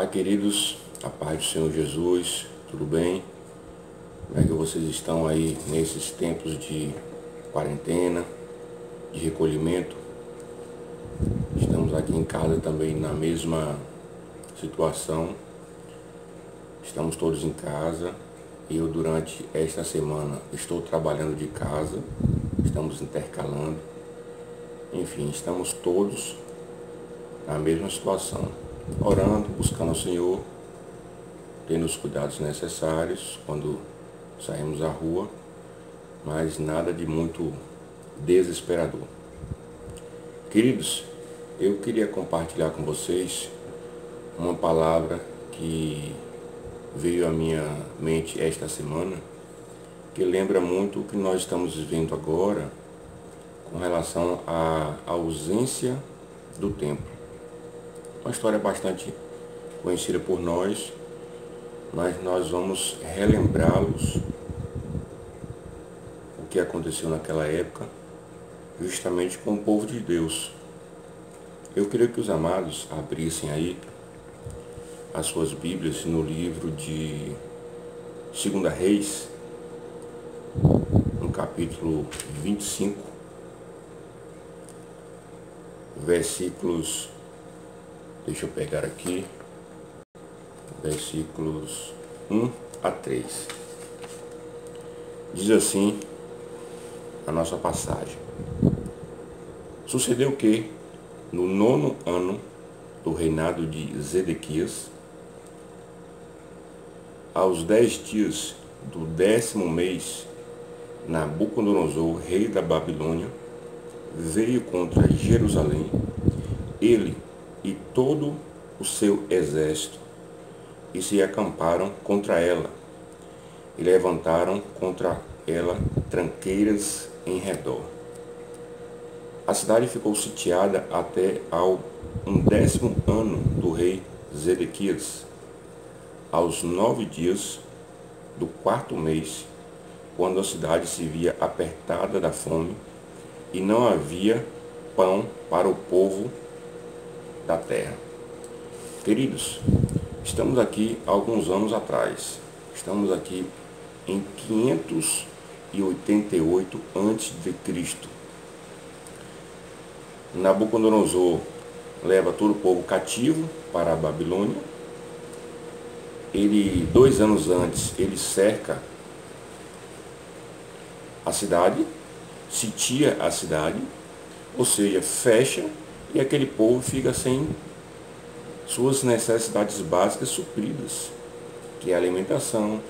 Olá, queridos, a paz do Senhor Jesus, tudo bem? Como é que vocês estão aí nesses tempos de quarentena, de recolhimento? Estamos aqui em casa também na mesma situação. Estamos todos em casa. Eu, durante esta semana, estou trabalhando de casa, estamos intercalando. Enfim, estamos todos na mesma situação, orando, buscando ao Senhor, tendo os cuidados necessários quando saímos à rua, mas nada de muito desesperador. Queridos, eu queria compartilhar com vocês uma palavra que veio à minha mente esta semana, que lembra muito o que nós estamos vivendo agora com relação à ausência do templo. Uma história bastante conhecida por nós, mas nós vamos relembrá-los o que aconteceu naquela época, justamente com o povo de Deus. Eu queria que os amados abrissem aí as suas Bíblias no livro de 2 Reis, no capítulo 25, versículos, deixa eu pegar aqui, versículos 1 a 3. Diz assim a nossa passagem: Sucedeu que, no 9º ano do reinado de Zedequias, aos 10 dias do 10º mês, Nabucodonosor, rei da Babilônia, veio contra Jerusalém, ele e todo o seu exército, e se acamparam contra ela, e levantaram contra ela tranqueiras em redor. A cidade ficou sitiada até ao 10º ano do rei Zedequias, aos 9 dias do 4º mês, quando a cidade se via apertada da fome e não havia pão para o povo da terra. Queridos, estamos aqui alguns anos atrás, estamos aqui em 588 a.C. Nabucodonosor leva todo o povo cativo para a Babilônia. Ele, 2 anos antes, ele cerca a cidade, sitia a cidade, ou seja, fecha, e aquele povo fica sem suas necessidades básicas supridas, que é a alimentação.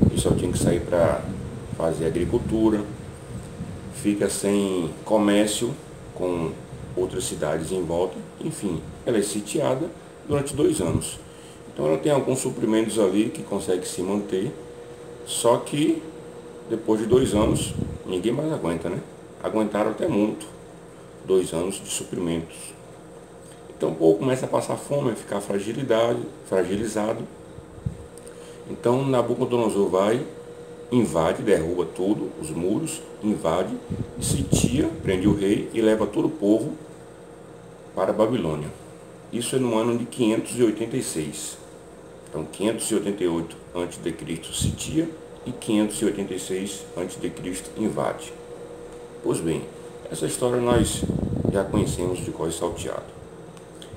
Ele só tinha que sair para fazer agricultura, fica sem comércio com outras cidades em volta. Enfim, ela é sitiada durante 2 anos. Então ela tem alguns suprimentos ali que consegue se manter, só que depois de 2 anos ninguém mais aguenta, né? Aguentaram até muito 2 anos de suprimentos. Então o povo começa a passar fome, a ficar fragilizado. Então Nabucodonosor vai, invade, derruba tudo, os muros, invade, sitia, prende o rei e leva todo o povo para a Babilônia. Isso é no ano de 586. Então 588 a.C. sitia e 586 a.C. invade. Pois bem, essa história nós já conhecemos de cor salteado.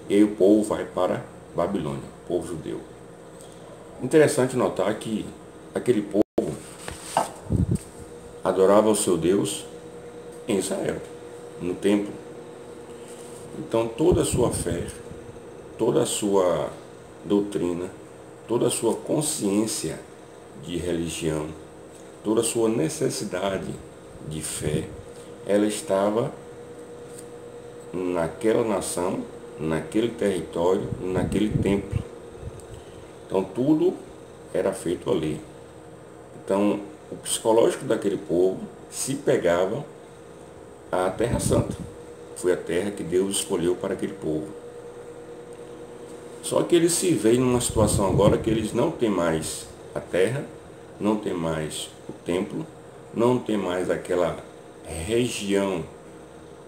E aí o povo vai para Babilônia, o povo judeu. Interessante notar que aquele povo adorava o seu Deus em Israel, no templo. Então toda a sua fé, toda a sua doutrina, toda a sua consciência de religião, toda a sua necessidade de fé, ela estava naquela nação, naquele território, naquele templo. Então tudo era feito ali. Então o psicológico daquele povo se pegava à Terra Santa. Foi a terra que Deus escolheu para aquele povo. Só que eles se veem numa situação agora que eles não têm mais a terra, não tem mais o templo, não tem mais aquela região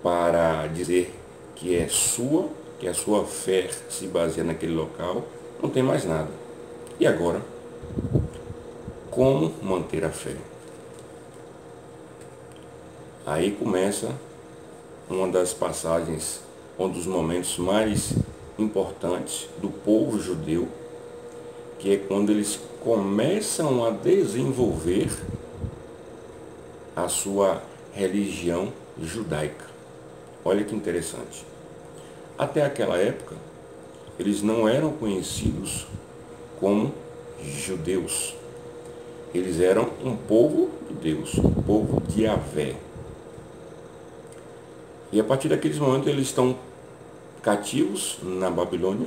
para dizer que é sua, que a sua fé se baseia naquele local. não tem mais nada. E agora? Como manter a fé? Aí começa uma das passagens, um dos momentos mais importantes do povo judeu, que é quando eles começam a desenvolver a sua religião judaica. Olha que interessante. Até aquela época, eles não eram conhecidos como judeus. Eles eram um povo de Deus, um povo de Yahvé. E a partir daqueles momentos eles estão cativos na Babilônia,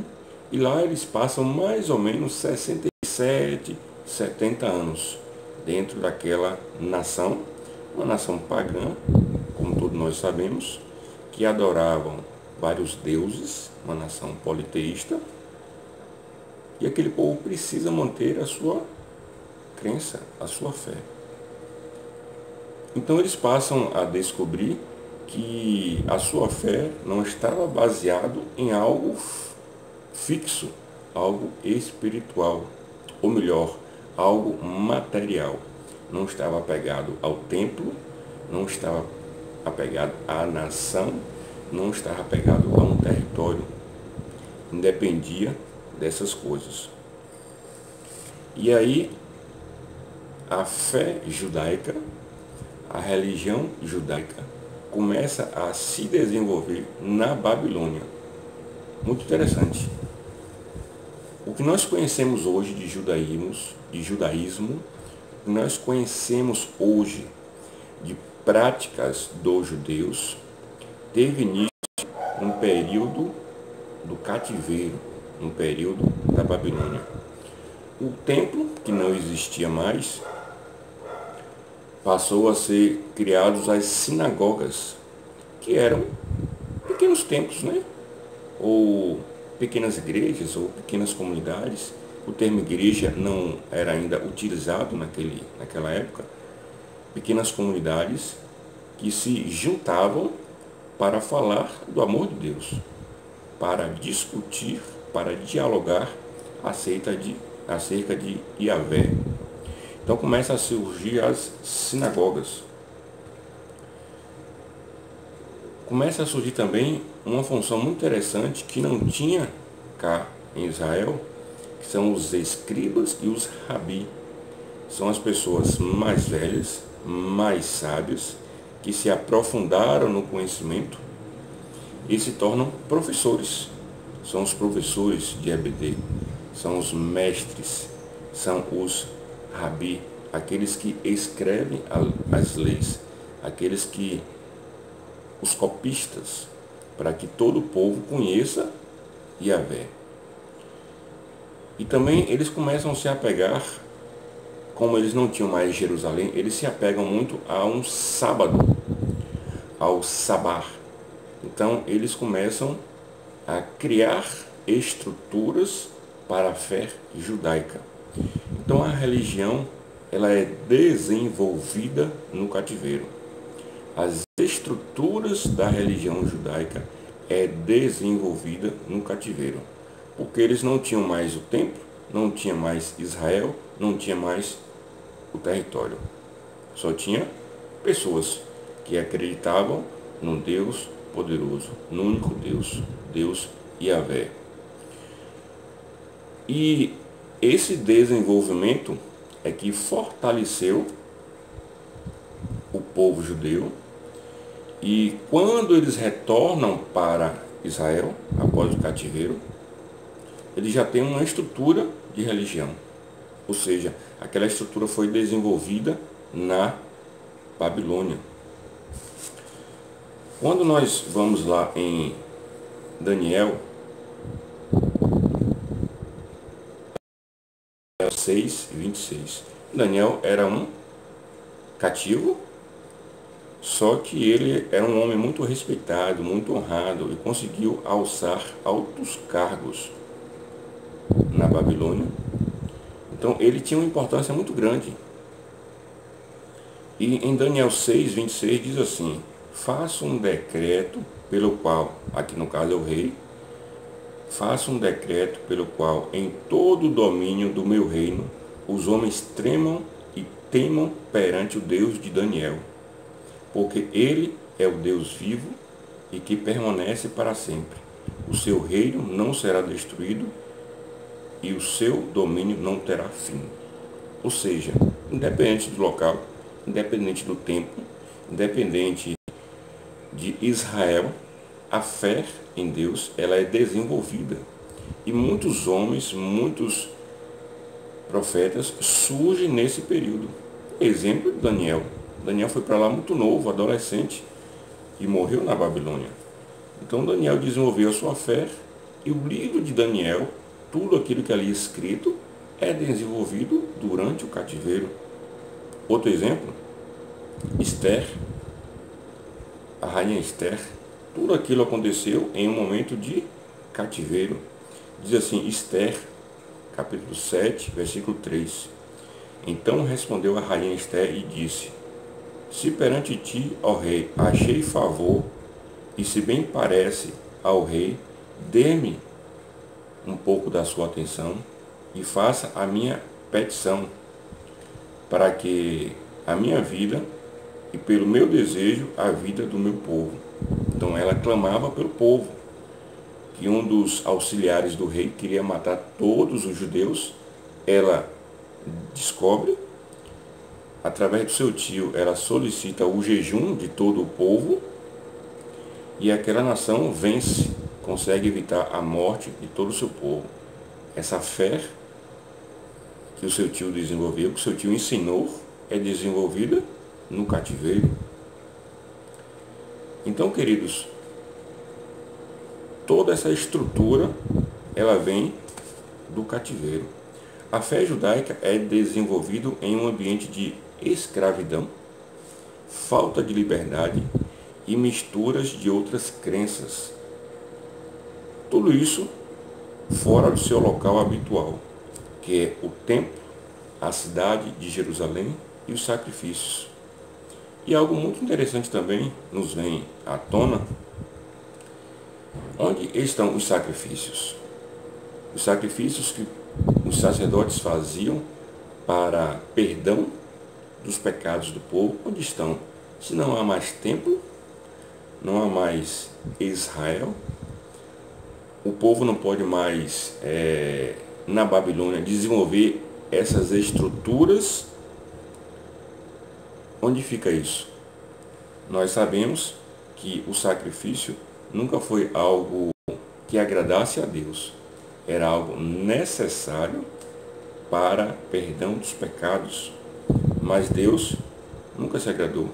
e lá eles passam mais ou menos 67, 70 anos dentro daquela nação, uma nação pagã, como todos nós sabemos, que adoravam vários deuses, uma nação politeísta, e aquele povo precisa manter a sua crença, a sua fé. Então eles passam a descobrir que a sua fé não estava baseado em algo fixo, algo espiritual, ou melhor, algo material. Não estava apegado ao templo, não estava apegado à nação, não estava apegado a um território. Independia dessas coisas. E aí, a fé judaica, a religião judaica, começa a se desenvolver na Babilônia. Muito interessante. O que nós conhecemos hoje de judaísmo, o que nós conhecemos hoje de práticas dos judeus, teve início um período do cativeiro, um período da Babilônia. O templo, que não existia mais, passou a ser criados as sinagogas, que eram pequenos templos, né? Ou pequenas igrejas, ou pequenas comunidades. O termo igreja não era ainda utilizado naquela época. Pequenas comunidades que se juntavam para falar do amor de Deus, para discutir, para dialogar acerca de Yahvé. Então começam a surgir as sinagogas. Começa a surgir também uma função muito interessante que não tinha cá em Israel, que são os escribas e os rabi. São as pessoas mais velhas, mais sábias, que se aprofundaram no conhecimento e se tornam professores. São os professores de EBD, são os mestres, são os rabi, aqueles que escrevem as leis, aqueles que, os copistas, para que todo o povo conheça Yahvé. E também eles começam a se apegar, como eles não tinham mais Jerusalém, eles se apegam muito a um sábado, ao sabá. Então eles começam a criar estruturas para a fé judaica. Então a religião, ela é desenvolvida no cativeiro. As estruturas da religião judaica é desenvolvida no cativeiro, porque eles não tinham mais o templo, não tinha mais Israel, não tinha mais o território. Só tinha pessoas que acreditavam no Deus poderoso, no único Deus, Deus Yahvé. E esse desenvolvimento é que fortaleceu o povo judeu, e quando eles retornam para Israel, após o cativeiro, eles já têm uma estrutura de religião. Ou seja, aquela estrutura foi desenvolvida na Babilônia. Quando nós vamos lá em Daniel 6:26, Daniel era um cativo, só que ele era um homem muito respeitado, muito honrado, e conseguiu alçar altos cargos na Babilônia. Então ele tinha uma importância muito grande. E em Daniel 6:26 diz assim: faça um decreto pelo qual, aqui no caso é o rei, faça um decreto pelo qual em todo o domínio do meu reino os homens tremam e temam perante o Deus de Daniel, porque ele é o Deus vivo e que permanece para sempre. O seu reino não será destruído e o seu domínio não terá fim. Ou seja, independente do local, independente do tempo, independente de Israel, a fé em Deus ela é desenvolvida. E muitos homens, muitos profetas surgem nesse período. Exemplo de Daniel. Daniel foi para lá muito novo, adolescente, e morreu na Babilônia. Então Daniel desenvolveu a sua fé e o livro de Daniel, tudo aquilo que ali é escrito, é desenvolvido durante o cativeiro. Outro exemplo, Esther, a rainha Esther, tudo aquilo aconteceu em um momento de cativeiro. Diz assim, Esther, capítulo 7, versículo 3. Então respondeu a rainha Esther e disse: se perante ti, ó rei, achei favor, e se bem parece ao rei, dê-me um pouco da sua atenção e faça a minha petição, para que a minha vida e pelo meu desejo a vida do meu povo. Então ela clamava pelo povo, que um dos auxiliares do rei queria matar todos os judeus. Ela descobre, através do seu tio, ela solicita o jejum de todo o povo e aquela nação vence, consegue evitar a morte de todo o seu povo. Essa fé que o seu tio desenvolveu, que o seu tio ensinou, é desenvolvida no cativeiro. Então, queridos, toda essa estrutura, ela vem do cativeiro. A fé judaica é desenvolvida em um ambiente de escravidão, falta de liberdade e misturas de outras crenças. Tudo isso fora do seu local habitual, que é o templo, a cidade de Jerusalém e os sacrifícios. E algo muito interessante também nos vem à tona, onde estão os sacrifícios. Os sacrifícios que os sacerdotes faziam para perdão dos pecados do povo, onde estão? Se não há mais templo, não há mais Israel, o povo não pode mais, na Babilônia, desenvolver essas estruturas. Onde fica isso? Nós sabemos que o sacrifício nunca foi algo que agradasse a Deus. Era algo necessário para perdão dos pecados. Mas Deus nunca se agradou.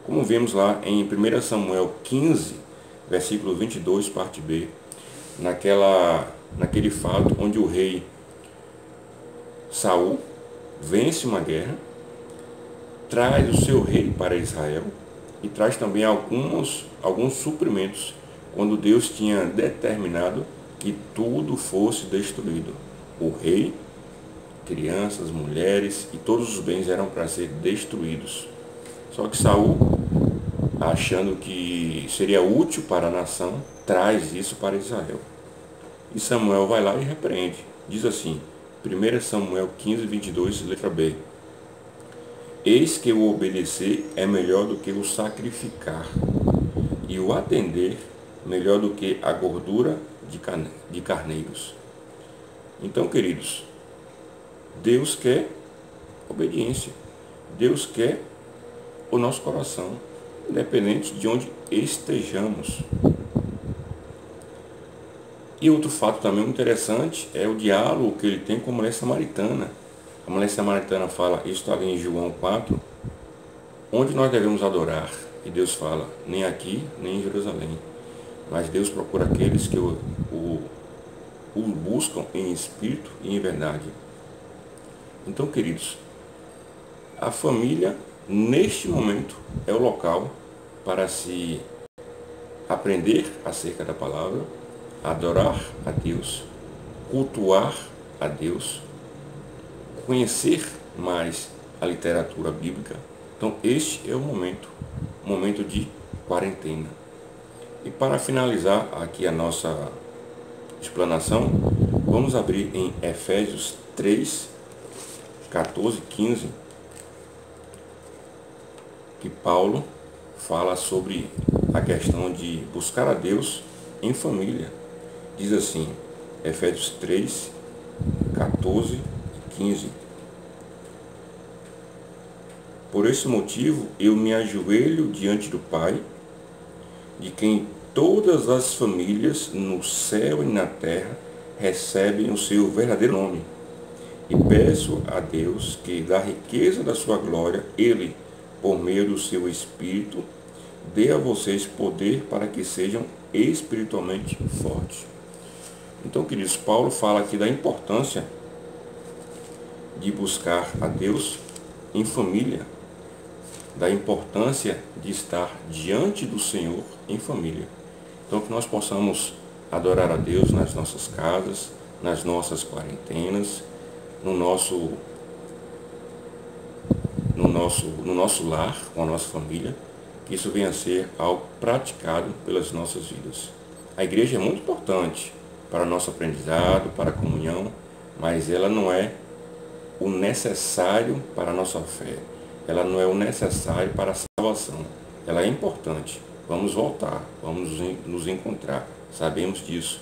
Como vemos lá em 1 Samuel 15, versículo 22, parte B, naquele fato onde o rei Saul vence uma guerra, traz o seu rei para Israel e traz também alguns suprimentos, quando Deus tinha determinado que tudo fosse destruído. O rei, crianças, mulheres e todos os bens eram para ser destruídos. Só que Saul, achando que seria útil para a nação, traz isso para Israel. E Samuel vai lá e repreende. Diz assim, 1 Samuel 15, 22, letra B. Eis que o obedecer é melhor do que o sacrificar, e o atender melhor do que a gordura de carneiros. Então, queridos, Deus quer obediência. Deus quer o nosso coração, independente de onde estejamos. E outro fato também muito interessante é o diálogo que ele tem com a mulher samaritana. A mulher samaritana fala, isso está ali em João 4, onde nós devemos adorar. E Deus fala, nem aqui, nem em Jerusalém. Mas Deus procura aqueles que o buscam em espírito e em verdade. Então, queridos, a família, neste momento, é o local para se aprender acerca da palavra, adorar a Deus, cultuar a Deus, conhecer mais a literatura bíblica. Então, este é o momento de quarentena. E para finalizar aqui a nossa explanação, vamos abrir em Efésios 3, 14, 15, que Paulo fala sobre a questão de buscar a Deus em família. Diz assim, Efésios 3, 14 e 15. Por esse motivo, eu me ajoelho diante do Pai, de quem todas as famílias no céu e na terra recebem o seu verdadeiro nome. E peço a Deus que, da riqueza da sua glória, Ele, por meio do seu Espírito, dê a vocês poder para que sejam espiritualmente fortes. Então, queridos, Paulo fala aqui da importância de buscar a Deus em família, da importância de estar diante do Senhor em família. Então, que nós possamos adorar a Deus nas nossas casas, nas nossas quarentenas, no nosso lar, com a nossa família, que isso venha a ser algo praticado pelas nossas vidas. A igreja é muito importante para o nosso aprendizado, para a comunhão, mas ela não é o necessário para a nossa fé. Ela não é o necessário para a salvação. Ela é importante. Vamos voltar, vamos nos encontrar. Sabemos disso.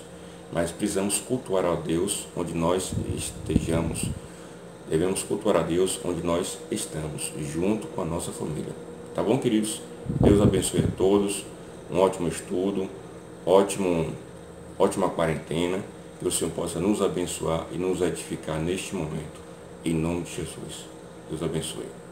Mas precisamos cultuar a Deus onde nós estejamos. Devemos cultuar a Deus onde nós estamos, junto com a nossa família. Tá bom, queridos? Deus abençoe a todos. Um ótimo estudo, ótima quarentena. Que o Senhor possa nos abençoar e nos edificar neste momento. Em nome de Jesus. Deus abençoe.